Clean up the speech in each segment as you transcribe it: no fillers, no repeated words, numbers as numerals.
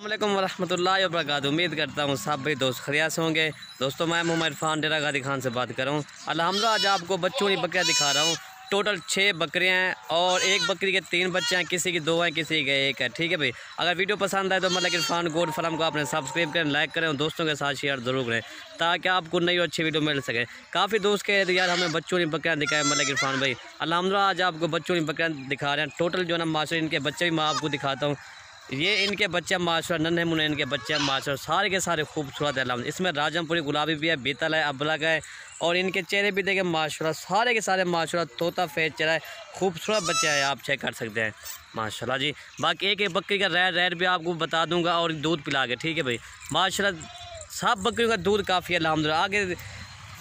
अस्सलामुअलैकुम वरहमतुल्लाहि वबरकातुहू। उम्मीद करता हूँ सब भाई दोस्त खैरियत से होंगे। दोस्तों मैं मोहम्मद इरफान डेरा गादी खान से बात कर रहा हूँ। अल्हम्दुलिल्लाह आज आपको बच्चों की बकरियाँ दिखा रहा हूँ। टोटल 6 बकरियाँ हैं और एक बकरी के 3 बच्चे हैं, किसी की 2 हैं, किसी के 1 है। ठीक है भाई, अगर वीडियो पसंद आए तो मतलब इरफान गोड फार्म को आपने सब्सक्राइब करें, लाइक करें और दोस्तों के साथ शेयर ज़रूर करें ताकि आपको नई और अच्छी वीडियो मिल सके। काफ़ी दोस्त कह रहे यार हमें बच्चों की बकरियाँ दिखाएं मतलब इरफान भाई। अल्हम्दुलिल्लाह आज आपको बच्चों की बकरियाँ दिखा रहे हैं। टोटल जो है ना माशा इनके बच्चे भी मैं आपको दिखाता हूँ। ये इनके बच्चे माशा नन्हे मुन्ने इनके बच्चे माशा सारे के सारे खूबसूरत है। इसमें राजमपुरी गुलाबी भी है, बीतल है, अबलग है और इनके चेहरे भी देखें माशाल्लाह सारे के सारे माशाल्लाह तोता फेस चेहरा है, खूबसूरत बच्चे हैं, आप चेक कर सकते हैं माशाल्लाह जी। बाकी एक एक बकरी का रेट भी आपको बता दूंगा और दूध पिला के। ठीक है भाई, माशाल्लाह सब बकरियों का दूध काफ़ी है अल्हम्दुलिल्लाह। आगे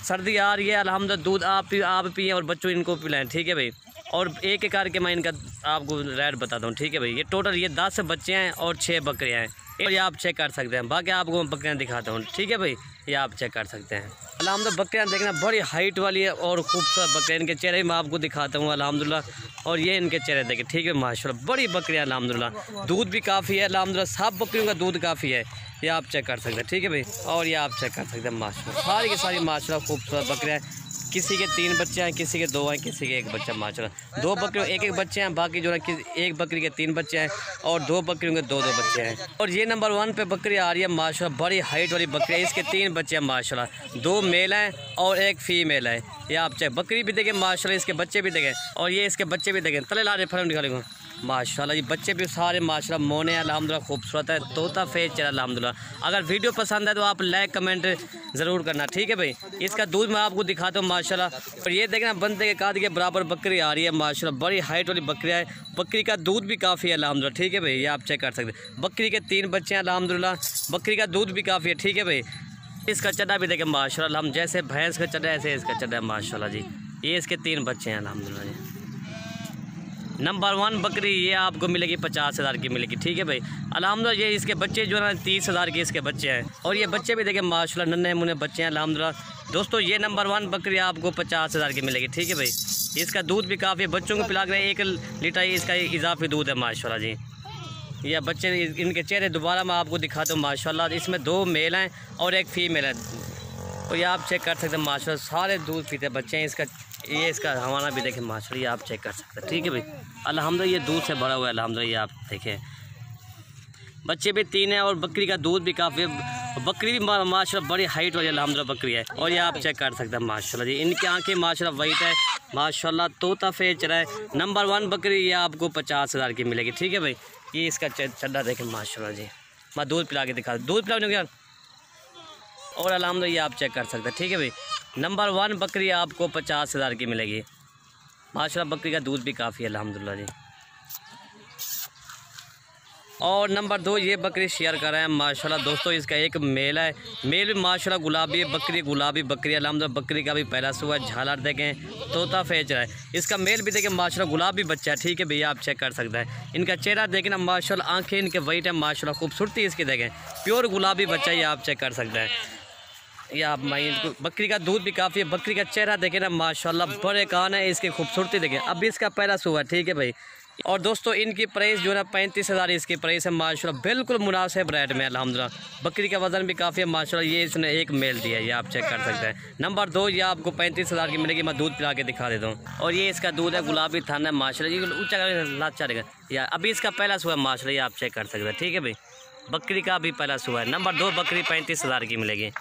सर्दी आ रही है अल्हम्दुलिल्लाह, दूध आप पिए और बच्चों इनको पिलाएं। ठीक है भाई, और एक एक करके मैं इनका आपको रेट बताता हूँ। ठीक है भाई, ये टोटल ये 10 बच्चे हैं और 6 बकरियाँ हैं और ये आप चेक कर सकते हैं। बाकी आपको बकरियाँ दिखाता हूँ। ठीक है भाई, ये आप चेक कर सकते हैं। अल्हम्दुलिल्लाह बकरियाँ देखना बड़ी हाइट वाली है और खूबसूरत बकरियाँ, इनके चेहरे मैं आपको दिखाता हूँ अल्हम्दुलिल्लाह। और ये इनके चेहरे देखें। ठीक है माशाल्लाह बड़ी बकरियाँ अल्हम्दुलिल्लाह, दूध भी काफ़ी है अल्हम्दुलिल्लाह, सब बकरियों का दूध काफ़ी है, ये आप चेक कर सकते हैं। ठीक है भाई, और ये आप चेक कर सकते हैं माशाल्लाह सारी की सारी माशाल्लाह खूबसूरत बकरियाँ हैं। किसी के 3 बच्चे हैं, किसी के 2 हैं, किसी के 1 बच्चा माशाल्लाह। 2 बकरियों एक एक बच्चे हैं, बाकी जो है एक बकरी के 3 बच्चे हैं और 2 बकरियों के 2 बच्चे हैं। और ये नंबर 1 पे बकरी आ रही है माशाल्लाह, बड़ी हाइट वाली बकरी है। इसके 3 बच्चे हैं माशाल्लाह, 2 मेल हैं और 1 फीमेल है। ये आप चाहे बकरी भी देखें माशाल्लाह, इसके बच्चे भी देखें और ये इसके बच्चे भी देखें। तले ला रहे फर्म निकालेंगे माशाल्लाह, ये बच्चे भी सारे माशाल्लाह मोने अल्हम्दुलिल्लाह, खूबसूरत है, तोता फेस चेहरा अल्हम्दुलिल्लाह। अगर वीडियो पसंद है तो आप लाइक कमेंट ज़रूर करना। ठीक है भाई, इसका दूध मैं आपको दिखाता हूँ माशाल्लाह। और ये देखना बंदे के काद के बराबर बकरी आ रही है माशाल्लाह, बड़ी हाइट वाली बकरी है। बकरी का दूध भी काफ़ी है अल्हम्दुलिल्लाह। ठीक है भाई, ये आप चेक कर सकते हैं। बकरी के 3 बच्चे हैं अल्हम्दुलिल्लाह, बकरी का दूध भी काफ़ी है। ठीक है भाई, इसका चड्डा भी देखें माशाल्लाह, हम जैसे भैंस का चड्डा ऐसे इसका चड्डा है माशाल्लाह जी। ये इसके 3 बच्चे हैं अल्हम्दुलिल्लाह जी। नंबर 1 बकरी ये आपको मिलेगी 50,000 की मिलेगी। ठीक है भाई, अल्हम्दुलिल्लाह। ये इसके बच्चे जो है ना 30,000 के इसके बच्चे हैं और ये बच्चे भी देखें माशाल्लाह नन्हे मुन्ने बच्चे हैं अल्हम्दुलिल्लाह। दोस्तों ये नंबर 1 बकरी आपको 50,000 की मिलेगी। ठीक है भाई, इसका दूध भी काफ़ी है, बच्चों को पिला कर 1 लीटर इसका इजाफी दूध है माशाल्लाह जी। ये बच्चे इनके चेहरे दोबारा मैं आपको दिखाता हूँ माशाल्लाह। इसमें 2 मेल हैं और 1 फीमेल है और ये आप चेक कर सकते हैं माशाल्लाह, सारे दूध पीते बच्चे हैं। इसका हवाना भी देखें माशाल्लाह, ये आप चेक कर सकते हैं। ठीक है भाई, अल्हम्दुलिल्लाह ये दूध से भरा हुआ है अल्हम्दुलिल्लाह, ये आप देखें। बच्चे भी 3 हैं और बकरी का दूध भी काफ़ी है। बकरी भी माशाल्लाह बड़ी हाइट वाली अल्हम्दुलिल्लाह बकरी है और ये आप चेक कर सकते हैं माशाल्लाह जी। इनकी आंखें माशाल्लाह वाइट है माशाल्लाह, तोता फेस चेहरा है। नंबर 1 बकरी ये आपको 50,000 की मिलेगी। ठीक है भाई, ये इसका चड्डा देखें माशाल्लाह जी। मैं दूध पिला के दिखा दूध पिला क्या और अल्हम्दुलिल्लाह ये आप चेक कर सकते हैं। ठीक है भाई, नंबर 1 बकरी आपको 50,000 की मिलेगी माशाल्लाह, बकरी का दूध भी काफ़ी है अल्हम्दुलिल्लाह जी। और नंबर 2 ये बकरी शेयर कर रहे हैं माशाल्लाह। दोस्तों इसका एक मेल है, मेल भी माशाल्लाह गुलाबी बकरी, गुलाबी बकरी अल्हम्दुलिल्लाह। बकरी का भी पहला सुबह झालर देखें, तोता फेच रहा है। इसका मेल भी देखें माशाल्लाह गुलाबी बच्चा है। ठीक है भैया, आप चेक कर सकते हैं। इनका चेहरा देखना माशाल्लाह, आंखें इनके वाइट है माशाल्लाह, खूबसूरती इसकी देखें, प्योर गुलाबी बच्चा, ये आप चेक कर सकते हैं। ये आप बकरी का दूध भी काफ़ी है। बकरी का चेहरा देखें ना माशाल्लाह, बड़े कान है, इसकी खूबसूरती देखें। अभी इसका पहला सुबह। ठीक है भाई, और दोस्तों इनकी प्राइस जो है ना 35,000 इसकी प्राइस है माशाल्लाह, बिल्कुल मुनासिब रेट में अल्हम्दुलिल्लाह। बकरी का वज़न भी काफ़ी है माशाल्लाह, ये इसने एक मेल दिया है, ये आप चेक कर सकते हैं। नंबर 2 ये आपको 35,000 की मिलेगी। मैं दूध पिला के दिखा देता हूँ। और ये इसका दूध है, गुलाबी थाना है माशाल्लाह, ये ऊँचा लाच चलेगा या अभी इसका पहला सुबह माशाल्लाह, ये आप चेक कर सकते हैं। ठीक है भाई, बकरी का भी पहला सुबह है। नंबर 2 बकरी 35,000 की मिलेगी।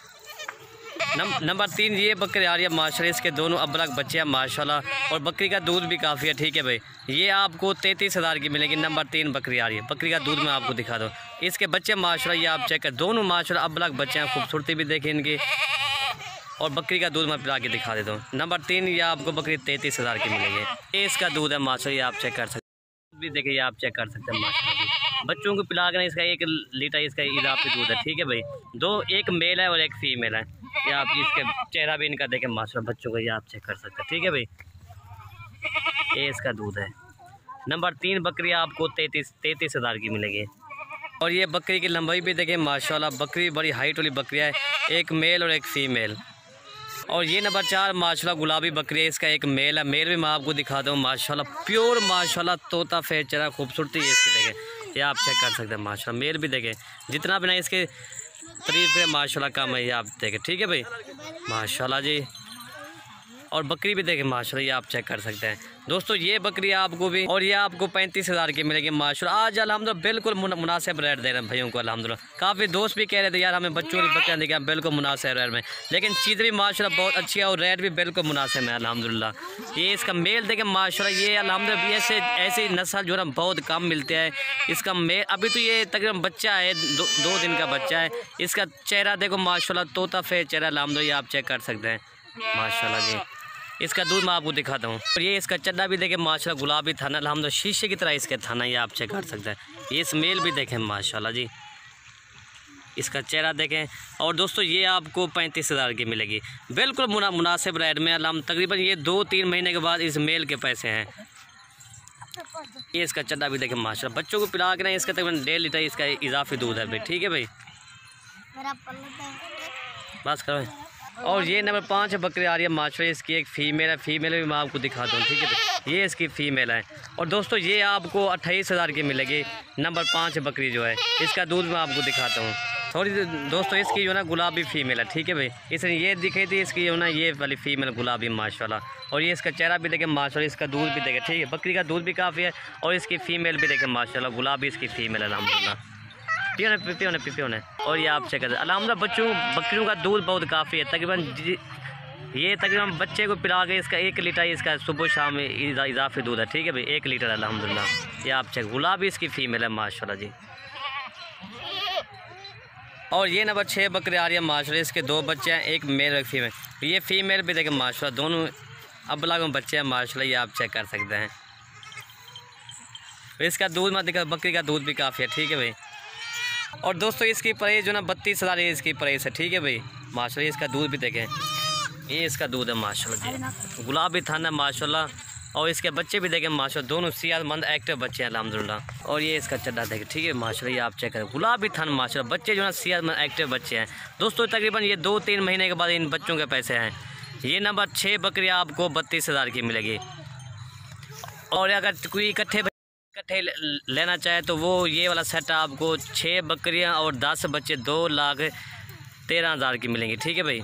नंबर 3 ये बकरी आ रही है माशाल्लाह, इसके दोनों अबलग बच्चे हैं माशाल्लाह और बकरी का दूध भी काफ़ी है। ठीक है भाई, ये आपको 33,000 की मिलेगी। नंबर 3 बकरी आ रही है, बकरी का दूध मैं आपको दिखा दूँ। इसके बच्चे माशाल्लाह, ये आप चेक कर, दोनों माशाल्लाह अबलग बच्चे हैं, खूबसूरती भी देखें इनकी। और बकरी का दूध मैं पिला के दिखा देता हूँ। नंबर 3 ये आपको बकरी 33,000 की मिलेगी। ये इसका दूध है माशाल्लाह, ये आप चेक कर सकते हैं। भी देखिए, ये आप चेक कर सकते हैं माशाल्लाह, बच्चों को पिला कर इसका 1 लीटर इसका इजाफी दूध है। ठीक है भाई, 2 एक मेल है और 1 फीमेल है। ये आप इसके चेहरा भी इनका देखें माशाल्लाह, बच्चों का ये आप चेक कर सकते हैं। ठीक है भाई, ये इसका दूध है। नंबर 3 बकरी आपको 33,000 की मिलेगी। और ये बकरी की लंबाई भी देखें माशाल्लाह, बकरी बड़ी हाइट वाली बकरी है, 1 मेल और 1 फीमेल। और ये नंबर 4 माशाल्लाह गुलाबी बकरी है, इसका एक मेल है। मेल भी मैं आपको दिखाता हूँ माशाल्लाह, प्योर माशाल्लाह तोता फेस चेहरा, खूबसूरती है इसकी देखें। ये आप चेक कर सकते हैं माशाल्लाह। मेल भी देखें, जितना भी ना इसके तारीफ करें माशाल्लाह कम है। ये आप देखें, ठीक है भाई, माशाल्लाह जी। और बकरी भी देखें माशाल्लाह, ये आप चेक कर सकते हैं दोस्तों। ये बकरी आपको भी, और ये आपको 35,000 की मिलेगी माशाल्लाह। आज अल्हम्दुलिल्लाह बिल्कुल मुनासिब रेट दे रहे हैं भाइयों को अल्हम्दुलिल्लाह। काफ़ी दोस्त भी कह रहे थे यार हमें बच्चों की बकरियाँ दिखा, बिल्कुल मुनासिब रेट में, लेकिन चीज़ भी माशाल्लाह बहुत अच्छी है और रेट भी बिल्कुल मुनासिब है अल्हम्दुलिल्लाह। ये इसका मेल देखें माशाल्लाह, ये अल्हम्दुलिल्लाह ऐसी नस्ल जो है ना बहुत कम मिलते हैं। इसका मेल अभी तो ये तकरीबन बच्चा है, दो दिन का बच्चा है। इसका चेहरा देखो माशाल्लाह, तोता फेस चेहरा अल्हम्दुलिल्लाह, आप चेक कर सकते हैं माशाल्लाह जी। इसका दूध मैं आपको दिखाता हूँ। और ये इसका चड्डा भी देखें माशाल्लाह, गुलाबी थाना अल्हम्दुलिल्लाह, शीशे की तरह इसके थाना, ये आप चेक कर सकते हैं। ये स्मेल भी देखें माशाल्लाह जी। इसका चेहरा देखें। और दोस्तों ये आपको 35,000 की मिलेगी, बिल्कुल मुनासिब रेट में अल्हम्दुलिल्लाह। तकरीबन ये 2-3 महीने के बाद इस मेल के पैसे हैं। ये इसका चड्डा भी देखें माशाल्लाह, बच्चों को पिला के ना इसका तकरीबन 1.5 लीटर इसका इजाफी दूध है भाई, ठीक है भाई, बस करो। और ये नंबर 5 बकरी आ रही है माशाल्लाह, इसकी एक फ़ीमेल है, फीमेल भी मैं आपको दिखाता हूँ, ठीक है भाई। ये इसकी फ़ीमेल है। और दोस्तों ये आपको 28,000 की मिलेगी, नंबर 5 बकरी जो है। इसका दूध मैं आपको दिखाता हूँ थोड़ी दोस्तों। इसकी जो है ना गुलाबी फ़ीमेल है, ठीक है भाई। इसने ये दिखाई थी इसकी जो है ना, ये वाली फ़ीमेल गुलाबी माशाल्लाह। और ये इसका चेहरा भी देखें माशाल्लाह, इसका दूध भी देखें, ठीक है। बकरी का दूध भी काफ़ी है। और इसकी फ़ीमेल भी देखें माशाल्लाह, गुलाबी इसकी फ़ीमेल है अल्हम्दुलिल्लाह। पिपियों ने। और ये आप चेक कर अल्हम्दुलिल्लाह, बकरियों का दूध बहुत काफ़ी है। तकरीबन बच्चे को पिला के इसका 1 लीटर इसका सुबह शाम इजाफी दूध है, ठीक है भाई, 1 लीटर अल्हम्दुलिल्लाह। ये आप चेक, गुलाबी इसकी फ़ीमेल है माशाल्लाह जी। और ये नंबर 6 बकरी आ रही है माशाल्लाह, इसके 2 बच्चे हैं, एक मेल एक फीमेल। ये फ़ीमेल भी देखें माशाल्लाह, दोनों अबलाग में बच्चे हैं माशाल्लाह, ये आप चेक कर सकते हैं। इसका दूध मैं दिखा, बकरी का दूध भी काफ़ी है, ठीक है भाई। और दोस्तों इसकी प्राइस जो ना 32,000 इसकी प्राइस है, ठीक है भाई माशाल्लाह। इसका दूध भी देखें, ये इसका दूध है माशाल्लाह जी, गुलाबी थाना माशाल्लाह। और इसके बच्चे भी देखें माशाल्लाह, दोनों सेहतमंद एक्टिव बच्चे हैं अल्हम्दुलिल्लाह। और ये इसका चड्डा देखें, ठीक है माशाल्लाह, ये आप चेक करें, गुलाबी थाना माशाल्लाह। बच्चे जो ना सेहतमंद एक्टिव बच्चे हैं दोस्तों। तकरीबन ये 2-3 महीने के बाद इन बच्चों के पैसे हैं। ये नंबर 6 बकरी आपको 32,000 की मिलेगी। और अगर कोई इकट्ठे लेना चाहे तो वो ये वाला सेट आपको 6 बकरियां और 10 बच्चे 2,13,000 की मिलेंगी, ठीक है भाई,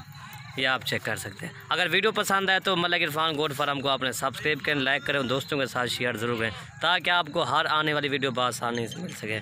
ये आप चेक कर सकते हैं। अगर वीडियो पसंद आए तो मलिक इरफान गोट फार्म को आपने सब्सक्राइब करें, लाइक करें, दोस्तों के साथ शेयर ज़रूर करें, ताकि आपको हर आने वाली वीडियो बआसानी से मिल सके।